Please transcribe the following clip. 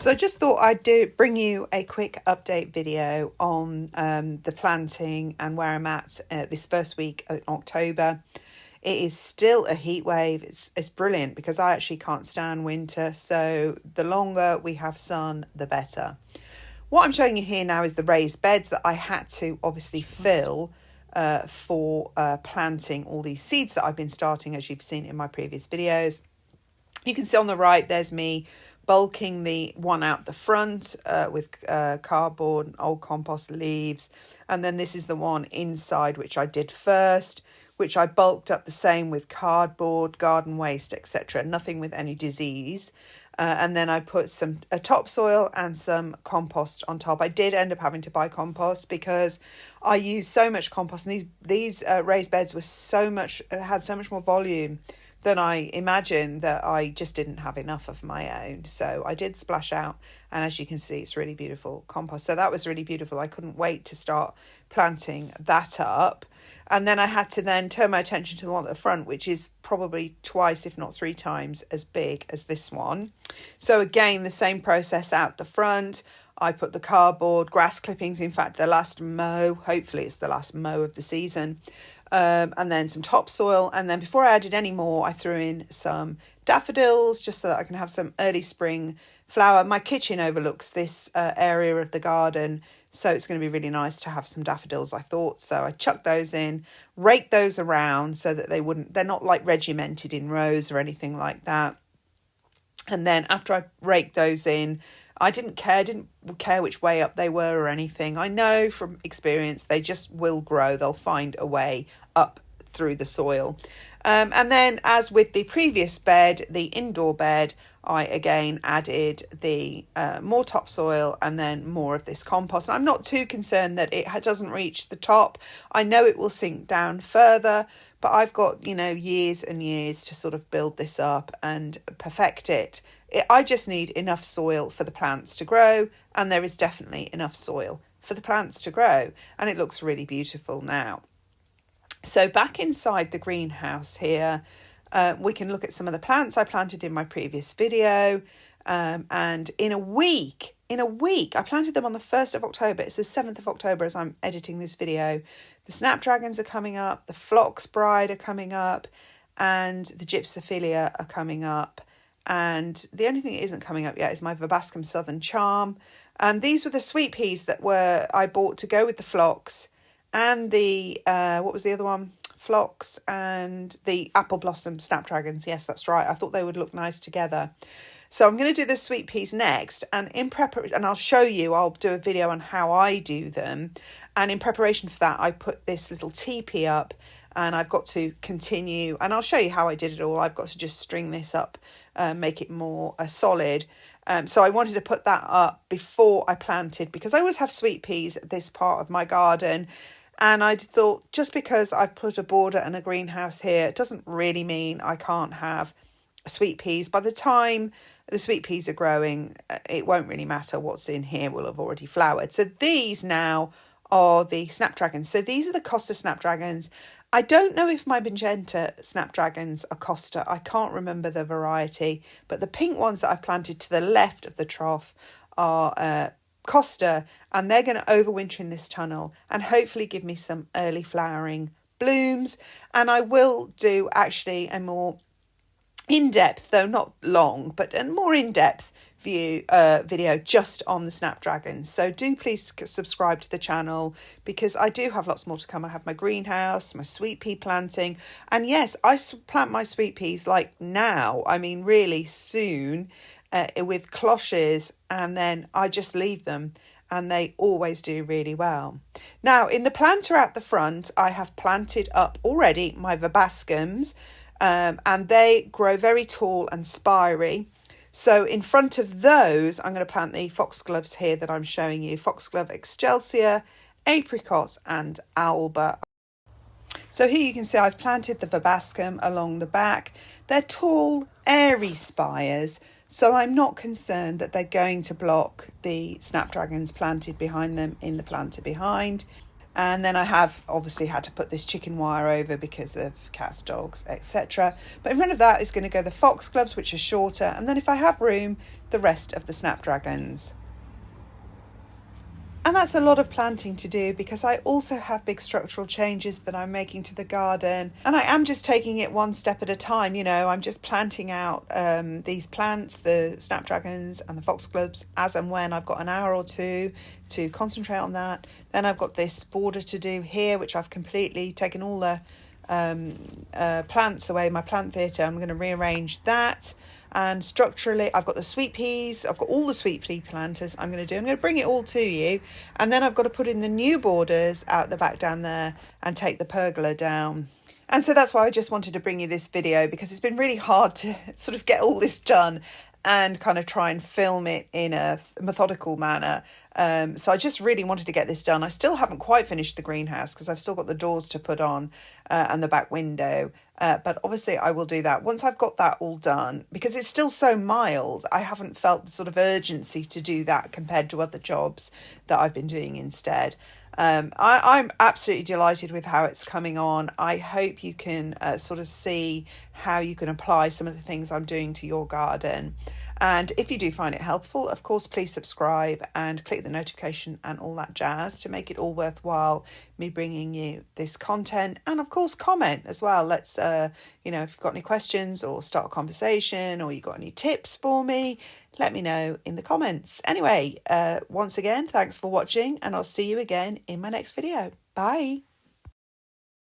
So I just thought I'd bring you a quick update video on the planting and where I'm at this first week in October. It is still a heat wave. It's brilliant because I actually can't stand winter. So the longer we have sun, the better. What I'm showing you here now is the raised beds that I had to obviously fill for planting all these seeds that I've been starting, as you've seen in my previous videos. You can see on the right, there's me bulking the one out the front with cardboard and old compost leaves. And then this is the one inside, which I did first, which I bulked up the same with cardboard, garden waste, etc. Nothing with any disease. And then I put some topsoil and some compost on top. I did end up having to buy compost because I used so much compost, and these raised beds were had so much more volume than I imagined, that I just didn't have enough of my own. So I did splash out, and as you can see, it's really beautiful compost. So that was really beautiful. I couldn't wait to start planting that up. And then I had to then turn my attention to the one at the front, which is probably twice, if not three times as big as this one. So again, the same process out the front. I put the cardboard, grass clippings, in fact, the last mow, hopefully it's the last mow of the season, and then some topsoil. And then before I added any more, I threw in some daffodils just so that I can have some early spring flower. My kitchen overlooks this area of the garden, so it's going to be really nice to have some daffodils, I thought. So I chucked those in, raked those around so that they're not like regimented in rows or anything like that. And then after I raked those in, I didn't care which way up they were or anything. I know from experience they just will grow. They'll find a way up through the soil. And then, as with the previous bed, the indoor bed, I again added the more topsoil and then more of this compost. And I'm not too concerned that it doesn't reach the top. I know it will sink down further, but I've got, years and years to sort of build this up and perfect it. I just need enough soil for the plants to grow, and there is definitely enough soil for the plants to grow, and it looks really beautiful now. So back inside the greenhouse here, we can look at some of the plants I planted in my previous video, and in a week, I planted them on the 1st of October. It's the 7th of October as I'm editing this video. The snapdragons are coming up, the phlox bride are coming up, and the gypsophilia are coming up. And the only thing that isn't coming up yet is my Verbascum Southern Charm. And these were the sweet peas that I bought to go with the phlox and the, what was the other one? Phlox and the apple blossom snapdragons. Yes, that's right. I thought they would look nice together. So I'm going to do the sweet peas next, and in preparation, and I'll show you, I'll do a video on how I do them. And in preparation for that, I put this little teepee up, and I've got to continue, and I'll show you how I did it all. I've got to just string this up, make it more solid. So I wanted to put that up before I planted, because I always have sweet peas at this part of my garden. And I thought, just because I've put a border and a greenhouse here, it doesn't really mean I can't have sweet peas. By the time the sweet peas are growing, it won't really matter what's in here, will have already flowered. So these now are the snapdragons. So these are the Costa snapdragons. I don't know if my magenta snapdragons are Costa. I can't remember the variety, but the pink ones that I've planted to the left of the trough are Costa, and they're going to overwinter in this tunnel and hopefully give me some early flowering blooms. And I will do actually a more in-depth, though not long, but a more in-depth video just on the snapdragons. So do please subscribe to the channel, because I do have lots more to come. I have my greenhouse, my sweet pea planting, and yes, I plant my sweet peas like now, I mean really soon, with cloches, and then I just leave them, and they always do really well. Now, in the planter at the front, I have planted up already my Verbascums, and they grow very tall and spiry. So in front of those, I'm going to plant the foxgloves here that I'm showing you. Foxglove Excelsior, Apricots and Alba. So here you can see I've planted the Verbascum along the back. They're tall, airy spires, so I'm not concerned that they're going to block the snapdragons planted behind them in the planter behind. And then I have obviously had to put this chicken wire over because of cats, dogs, etc. But in front of that is going to go the foxgloves, which are shorter. And then if I have room, the rest of the snapdragons. And that's a lot of planting to do because I also have big structural changes that I'm making to the garden. And I am just taking it one step at a time. I'm just planting out these plants, the snapdragons and the foxgloves, as and when I've got an hour or two to concentrate on that. Then I've got this border to do here, which I've completely taken all the plants away, my plant theatre. I'm going to rearrange that. And structurally, I've got the sweet peas, I've got all the sweet pea planters I'm going to bring it all to you. And then I've got to put in the new borders out the back down there and take the pergola down. And so that's why I just wanted to bring you this video, because it's been really hard to sort of get all this done and kind of try and film it in a methodical manner. So I just really wanted to get this done. I still haven't quite finished the greenhouse because I've still got the doors to put on and the back window. But obviously I will do that once I've got that all done, because it's still so mild. I haven't felt the sort of urgency to do that compared to other jobs that I've been doing instead. I'm absolutely delighted with how it's coming on. I hope you can sort of see how you can apply some of the things I'm doing to your garden. And if you do find it helpful, of course, please subscribe and click the notification and all that jazz to make it all worthwhile, me bringing you this content. And of course, comment as well. Let's, if you've got any questions or start a conversation or you've got any tips for me, let me know in the comments. Anyway, once again, thanks for watching, and I'll see you again in my next video. Bye.